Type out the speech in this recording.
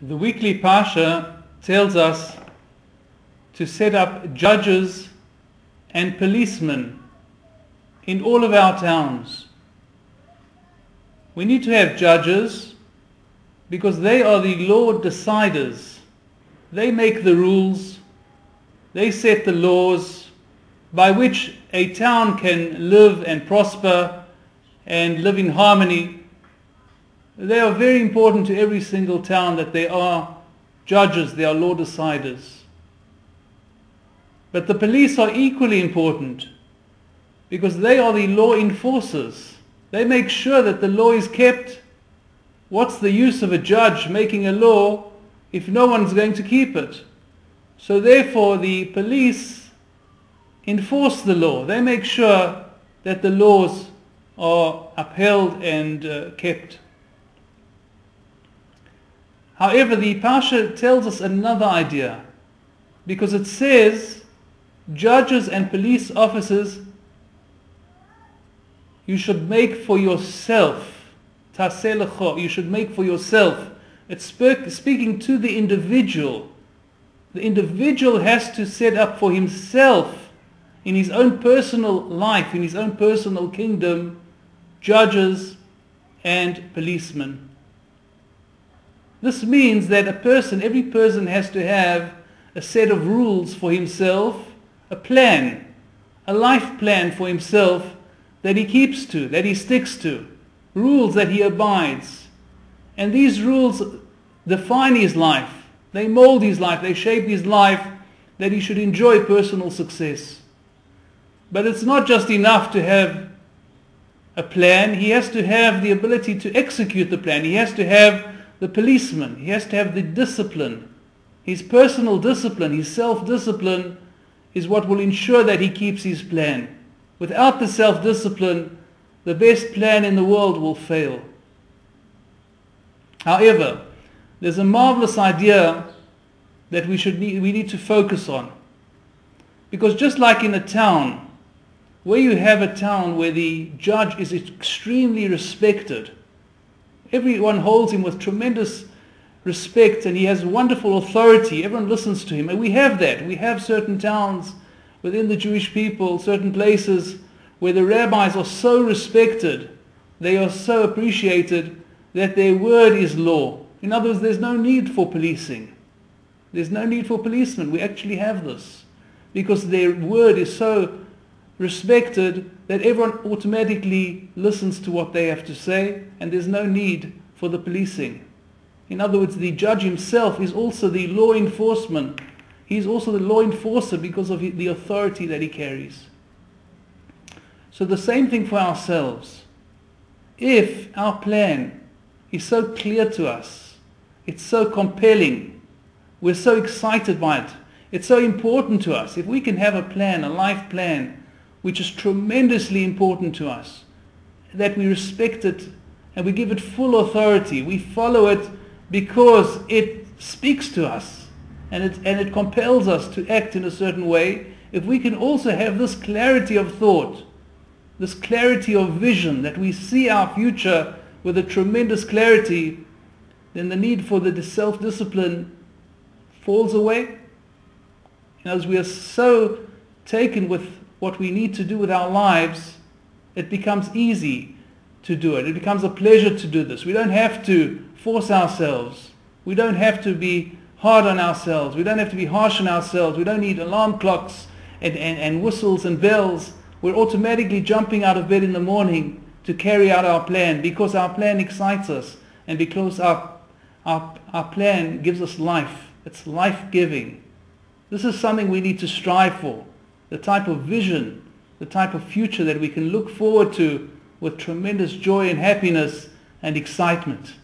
The weekly Parsha tells us to set up judges and policemen in all of our towns. We need to have judges because they are the law deciders. They make the rules, they set the laws by which a town can live and prosper and live in harmony. They are very important to every single town, that they are judges, they are law deciders. But the police are equally important because they are the law enforcers. They make sure that the law is kept. What's the use of a judge making a law if no one's going to keep it? So therefore the police enforce the law. They make sure that the laws are upheld and kept. However, the Parsha tells us another idea, because it says judges and police officers you should make for yourself. Taseh lecho, you should make for yourself. It's speaking to the individual. The individual has to set up for himself, in his own personal life, in his own personal kingdom, judges and policemen. This means that every person has to have a set of rules for himself, a plan, a life plan for himself that he keeps to, that he sticks to, rules that he abides. And these rules define his life, they mold his life, they shape his life, that he should enjoy personal success. But it's not just enough to have a plan, he has to have the ability to execute the plan. He has to have the policeman, he has to have the discipline. His personal discipline, his self-discipline is what will ensure that he keeps his plan. Without the self-discipline, the best plan in the world will fail. However, there's a marvelous idea that we need to focus on. Because just like in a town, where you have a town where the judge is extremely respected, everyone holds him with tremendous respect and he has wonderful authority, everyone listens to him, and we have that. We have certain towns within the Jewish people, certain places where the rabbis are so respected, they are so appreciated that their word is law. In other words, there's no need for policing. There's no need for policemen. We actually have this because their word is so respected that everyone automatically listens to what they have to say, and there's no need for the policing. In other words, the judge himself is also the law enforcement. He's also the law enforcer because of the authority that he carries. So the same thing for ourselves. If our plan is so clear to us, it's so compelling, we're so excited by it, it's so important to us, if we can have a plan, a life plan, which is tremendously important to us, that we respect it and we give it full authority, we follow it because it speaks to us and it compels us to act in a certain way. If we can also have this clarity of thought, this clarity of vision, that we see our future with a tremendous clarity, then the need for the self-discipline falls away. As we are so taken with what we need to do with our lives, it becomes easy to do it. It becomes a pleasure to do this. We don't have to force ourselves. We don't have to be hard on ourselves. We don't have to be harsh on ourselves. We don't need alarm clocks and whistles and bells. We're automatically jumping out of bed in the morning to carry out our plan because our plan excites us and because our plan gives us life. It's life-giving. This is something we need to strive for. The type of vision, the type of future that we can look forward to with tremendous joy and happiness and excitement.